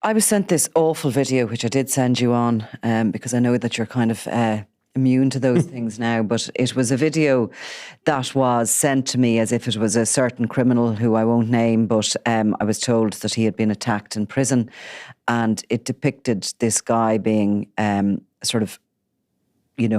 I was sent this awful video, which I did send you on, because I know that you're kind of immune to those things now. But it was a video that was sent to me as if it was a certain criminal who I won't name, but I was told that he had been attacked in prison, and it depicted this guy being sort of,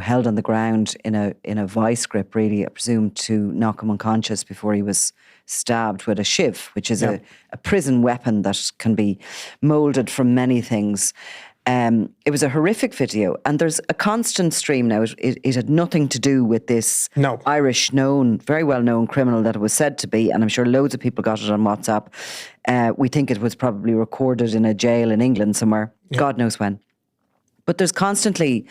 held on the ground in a vice grip, really, I presume, to knock him unconscious before he was stabbed with a shiv, which is a prison weapon that can be moulded from many things. It was a horrific video, and there's a constant stream now. It had nothing to do with this Irish very well-known criminal that it was said to be, and I'm sure loads of people got it on WhatsApp. We think it was probably recorded in a jail in England somewhere, God knows when. But there's constantly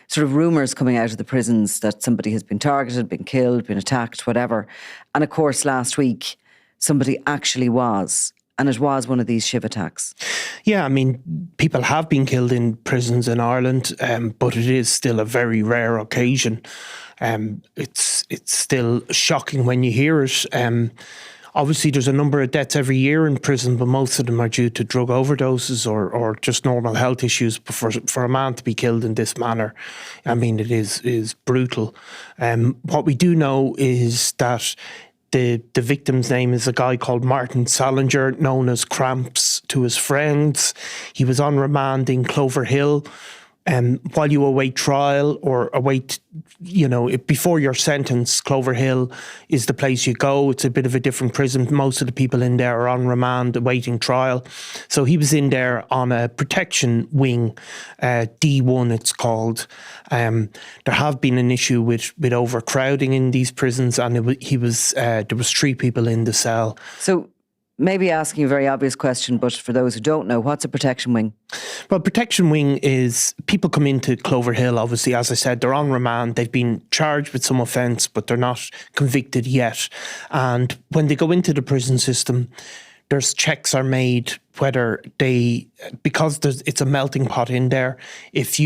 sort of rumours coming out of the prisons that somebody has been targeted, been killed, been attacked, whatever. And of course, last week, somebody actually was. And it was one of these shiv attacks. Yeah, I mean, people have been killed in prisons in Ireland, but it is still a very rare occasion. It's still shocking when you hear it. Obviously, there's a number of deaths every year in prison, but most of them are due to drug overdoses or just normal health issues. But for a man to be killed in this manner, I mean, it is brutal. What we do know is that the victim's name is a guy called Martin Salinger, known as Cramps to his friends. He was on remand in Cloverhill. While you await trial or await, before your sentence, Cloverhill is the place you go. It's a bit of a different prison. Most of the people in there are on remand awaiting trial. So he was in there on a protection wing, D1 it's called. There have been an issue with overcrowding in these prisons, and there was 3 people in the cell. So maybe asking a very obvious question, but for those who don't know, what's a protection wing? Well, protection wing is people come into Cloverhill, obviously, as I said, they're on remand. They've been charged with some offence, but they're not convicted yet. And when they go into the prison system, there's checks are made whether because it's a melting pot in there. If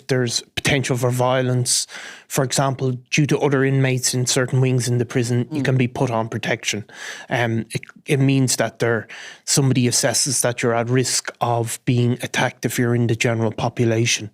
there's potential for violence, for example, due to other inmates in certain wings in the prison, you can be put on protection. It means that somebody assesses that you're at risk of being attacked if you're in the general population.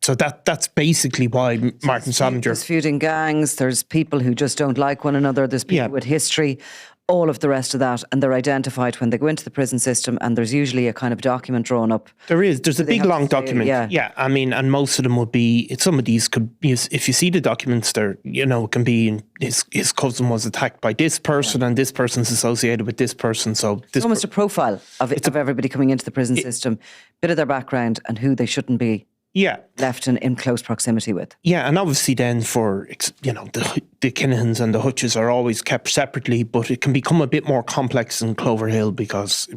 So that's basically why Martin Salinger. There's feuding gangs, there's people who just don't like one another, there's people with history, all of the rest of that, and they're identified when they go into the prison system, and there's usually a kind of document drawn up. There's a big long document. Yeah. I mean, and most of them would be, some of these could be, if you see the documents, it can be his cousin was attacked by this person and this person's associated with this person. So it's almost a profile of everybody coming into the prison system, bit of their background and who they shouldn't be left in close proximity with. Yeah, and obviously then for, the Kinahans and the Hutches are always kept separately, but it can become a bit more complex in Cloverhill because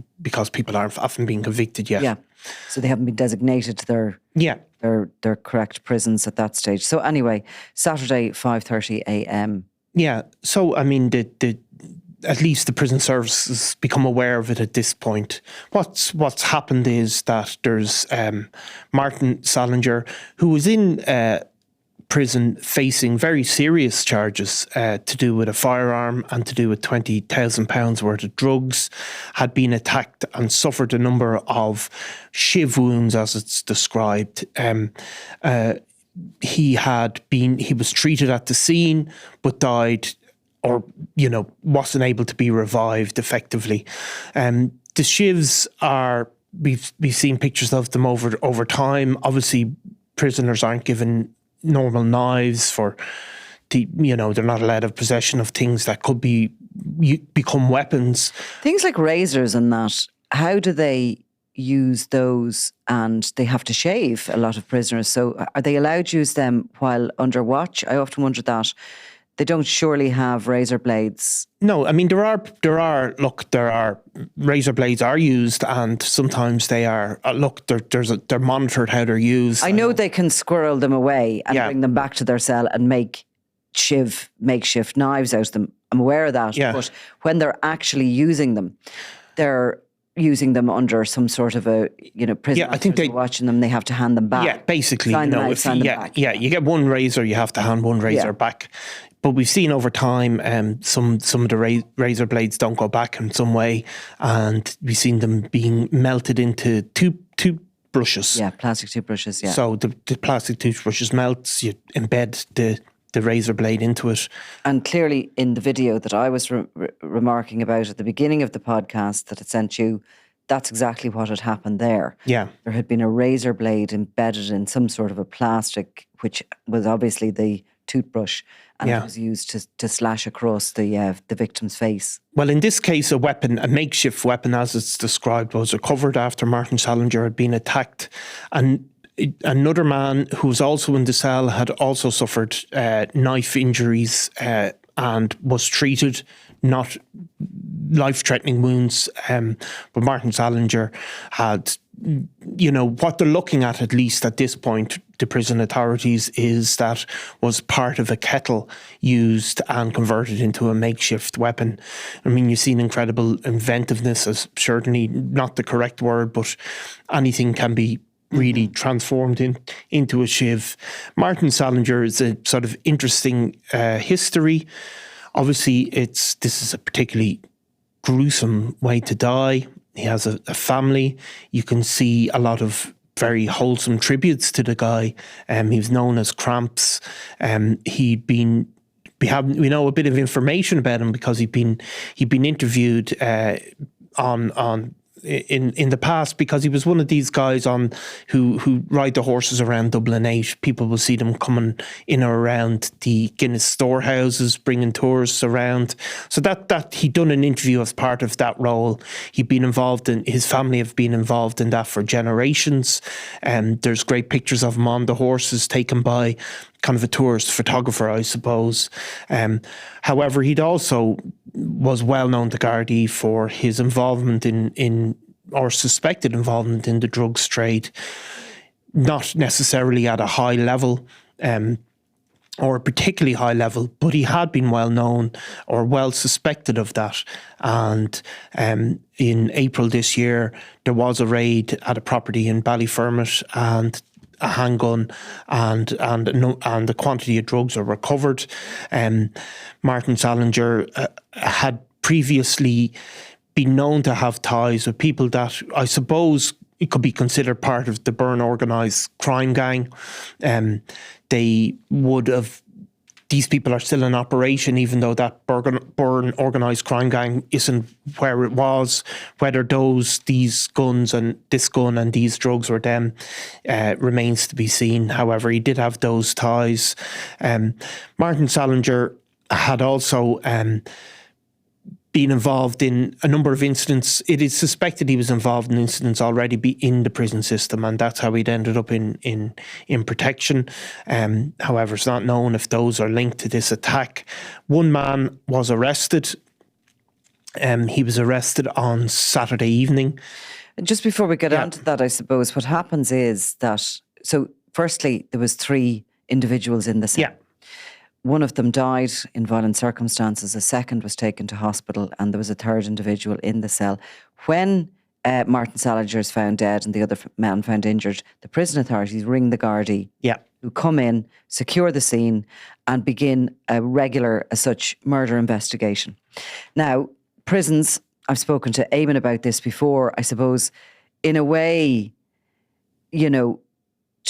people aren't often being convicted yet. Yeah, so they haven't been designated to their correct prisons at that stage. So anyway, Saturday, 5:30 a.m. Yeah, so I mean, at least the prison service has become aware of it at this point. What's happened is that there's Martin Salinger, who was in prison facing very serious charges to do with a firearm and to do with £20,000 worth of drugs, had been attacked and suffered a number of shiv wounds, as it's described. He was treated at the scene, but died, or, wasn't able to be revived effectively. The shivs we've seen pictures of them over time. Obviously, prisoners aren't given normal knives they're not allowed to have possession of things that could become weapons. Things like razors and that, how do they use those? And they have to shave, a lot of prisoners. So are they allowed to use them while under watch? I often wondered that. They don't surely have razor blades. No, I mean, there are razor blades are used, and sometimes they are, they're monitored how they're used. I know they can squirrel them away and bring them back to their cell and make makeshift knives out of them. I'm aware of that. Yeah. But when they're actually using them, they're using them under some sort of a, prison. Yeah, I think officers are watching them, they have to hand them back. Yeah, basically, Sign them out, sign them back. you get one razor, you have to hand one razor back. But we've seen over time, some of the razor blades don't go back in some way, and we've seen them being melted into toothbrushes. Yeah, plastic toothbrushes. Yeah. So the plastic toothbrushes melts, you embed the razor blade into it. And clearly, in the video that I was remarking about at the beginning of the podcast that I sent you, that's exactly what had happened there. Yeah. There had been a razor blade embedded in some sort of a plastic, which was obviously the toothbrush, and it was used to slash across the victim's face. Well, in this case, a makeshift weapon, as it's described, was recovered after Martin Salinger had been attacked. And another man who was also in the cell had also suffered knife injuries and was treated, not life-threatening wounds. But Martin Salinger had, what they're looking at least at this point, the prison authorities, is that was part of a kettle used and converted into a makeshift weapon. I mean, you've seen incredible inventiveness, as certainly not the correct word, but anything can be really transformed into a shiv. Martin Salinger is a sort of interesting history. Obviously, this is a particularly gruesome way to die. He has a family. You can see a lot of very wholesome tributes to the guy. He was known as Cramps. We know a bit of information about him because he'd been interviewed in the past, because he was one of these guys who ride the horses around Dublin 8. People will see them coming in or around the Guinness storehouses, bringing tourists around. So that he'd done an interview as part of that role. His family have been involved in that for generations. There's great pictures of him on the horses taken by kind of a tourist photographer, I suppose. However, he'd also was well known to Gardai for his involvement in or suspected involvement in the drugs trade, not necessarily at a high level, or a particularly high level, but he had been well known or well suspected of that. And in April this year, there was a raid at a property in Ballyfermot, and a handgun and the quantity of drugs are recovered. Martin Salinger had previously been known to have ties with people that I suppose it could be considered part of the Burn organised crime gang. These people are still in operation, even though that Burn organised crime gang isn't where it was. Whether these guns and this gun and these drugs were them remains to be seen. However, he did have those ties. Martin Salinger had also been involved in a number of incidents. It is suspected he was involved in incidents already in the prison system, and that's how he'd ended up in protection. However, it's not known if those are linked to this attack. One man was arrested. He was arrested on Saturday evening. Just before we get on to that, I suppose what happens is that, so firstly, there was 3 individuals in the cell. Yeah. One of them died in violent circumstances. A second was taken to hospital, and there was a third individual in the cell. When Martin Salinger is found dead and the other man found injured, the prison authorities ring the Garda, who come in, secure the scene, and begin a regular, as such, murder investigation. Now, prisons, I've spoken to Eamon about this before, I suppose, in a way, to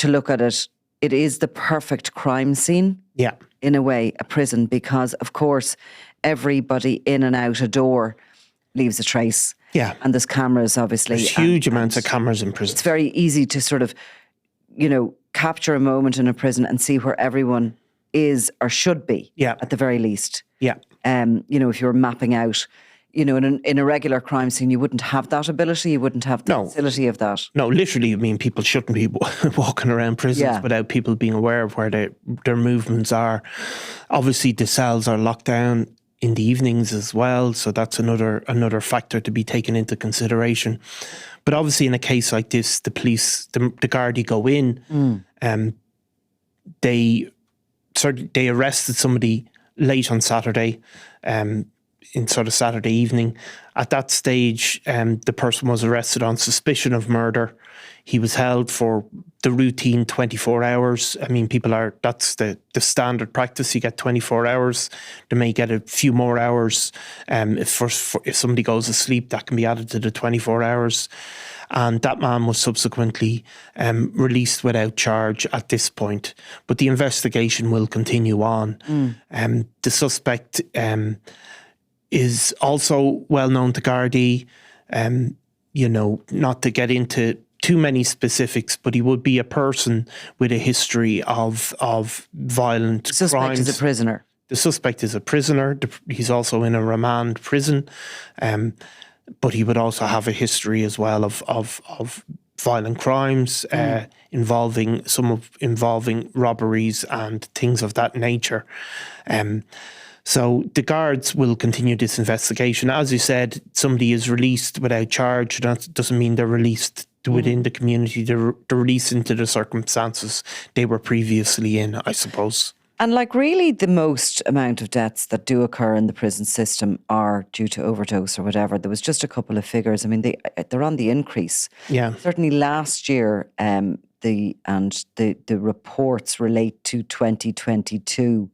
look at it, it is the perfect crime scene. Yeah. In a way, a prison, because of course everybody in and out a door leaves a trace. Yeah. And there's cameras, obviously. There's huge amounts of cameras in prison. It's very easy to sort of, capture a moment in a prison and see where everyone is or should be. Yeah. At the very least. Yeah. If you're mapping out, in a regular crime scene, you wouldn't have that ability. You wouldn't have the facility of that. No, literally, I mean, people shouldn't be walking around prisons without people being aware of where their movements are. Obviously, the cells are locked down in the evenings as well, so that's another factor to be taken into consideration. But obviously, in a case like this, the police, the Gardaí go in, they arrested somebody late on Saturday. in sort of Saturday evening. At that stage, the person was arrested on suspicion of murder. He was held for the routine 24 hours. I mean, that's the standard practice. You get 24 hours. They may get a few more hours. If somebody goes asleep, that can be added to the 24 hours. And that man was subsequently released without charge at this point. But the investigation will continue on. The suspect is also well known to Gardai. Not to get into too many specifics, but he would be a person with a history of violent crimes. The suspect is a prisoner. The suspect is a prisoner. He's also in a remand prison, but he would also have a history as well of violent crimes involving robberies and things of that nature. So the guards will continue this investigation. As you said, somebody is released without charge. That doesn't mean they're released within the community. They're released into the circumstances they were previously in, I suppose. And really the most amount of deaths that do occur in the prison system are due to overdose or whatever. There was just a couple of figures. I mean, they're on the increase. Yeah. Certainly last year, the reports relate to 2022.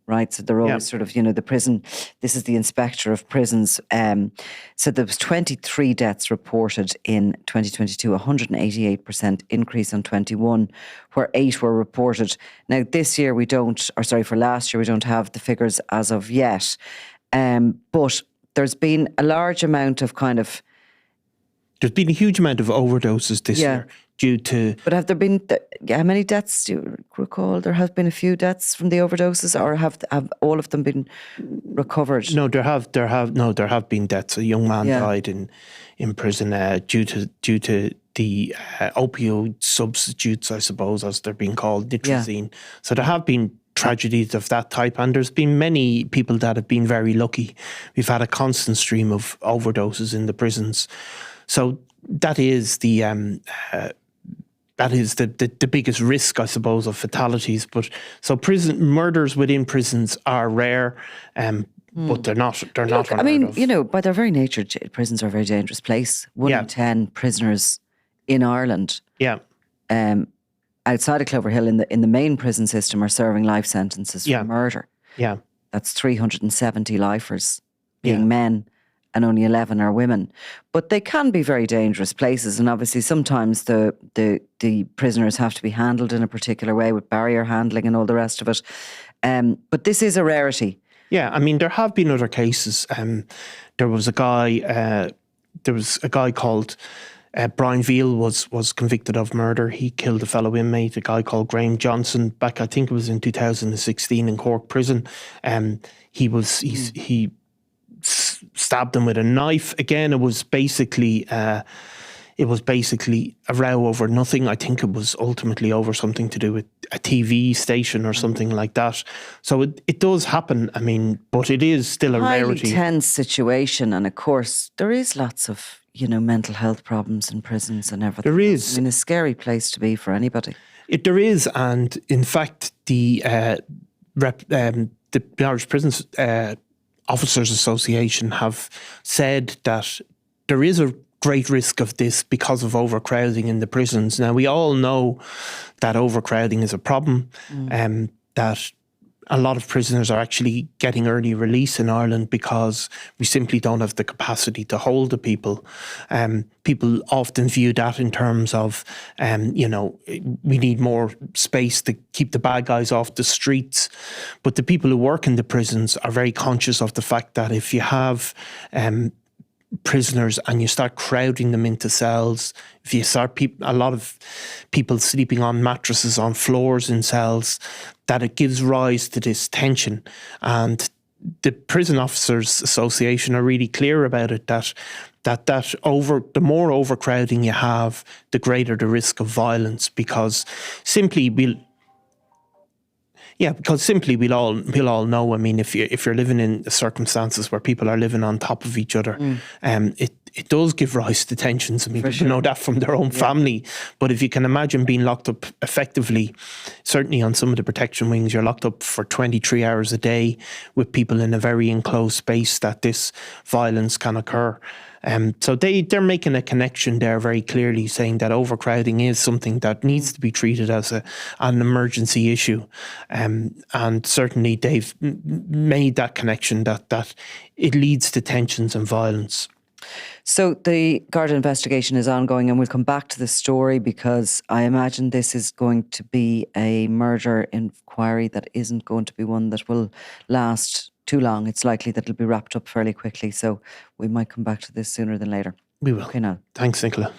Right, so they're always sort of, the prison, this is the inspector of prisons. So there was 23 deaths reported in 2022, 188% increase on 21, where 8 were reported. Now this year for last year, we don't have the figures as of yet. But there's been a large amount of There's been a huge amount of overdoses this year due to... But have there been, how many deaths do you recall? There have been a few deaths from the overdoses, or have all of them been recovered? No, there have been deaths. A young man died in prison due to the opioid substitutes, I suppose, as they're being called, nitrazine. Yeah. So there have been tragedies of that type, and there's been many people that have been very lucky. We've had a constant stream of overdoses in the prisons. So that is the biggest risk, I suppose, of fatalities. But so murders within prisons are rare, but they're not. I mean, by their very nature, prisons are a very dangerous place. 1 in 10 prisoners in Ireland, outside of Cloverhill in the main prison system, are serving life sentences for murder. Yeah, that's 370 lifers, being men, and only 11 are women. But they can be very dangerous places, and obviously sometimes the prisoners have to be handled in a particular way with barrier handling and all the rest of it. But this is a rarity. Yeah, I mean, there have been other cases. There was a guy called Brian Veal was convicted of murder. He killed a fellow inmate, a guy called Graham Johnson, back, I think it was in 2016 in Cork Prison. He stabbed him with a knife. Again, it was basically a row over nothing. I think it was ultimately over something to do with a TV station or something like that. So it does happen. I mean, but it is still a rarity. Highly tense situation, and of course there is lots of mental health problems in prisons and everything. There is. I mean, a scary place to be for anybody. There is, and in fact, the Irish Prisons Officers Association have said that there is a great risk of this because of overcrowding in the prisons. Now, we all know that overcrowding is a problem, that a lot of prisoners are actually getting early release in Ireland because we simply don't have the capacity to hold the people. People often view that in terms of, we need more space to keep the bad guys off the streets. But the people who work in the prisons are very conscious of the fact that if you have prisoners and you start crowding them into cells, if you start a lot of people sleeping on mattresses on floors in cells, that it gives rise to this tension. And the Prison Officers Association are really clear about it, that the more overcrowding you have, the greater the risk of violence, because simply we'll all know. I mean, if you're living in circumstances where people are living on top of each other, it does give rise to tensions. I mean, For people know sure. that from their own family. But if you can imagine being locked up effectively, certainly on some of the protection wings, you're locked up for 23 hours a day with people in a very enclosed space, that this violence can occur. So they're making a connection there very clearly, saying that overcrowding is something that needs to be treated as an emergency issue. And certainly they've made that connection that it leads to tensions and violence. So the Garda investigation is ongoing, and we'll come back to the story, because I imagine this is going to be a murder inquiry that isn't going to be one that will last too long. It's likely that it'll be wrapped up fairly quickly. So we might come back to this sooner than later. We will. Okay, now. Thanks, Nicola.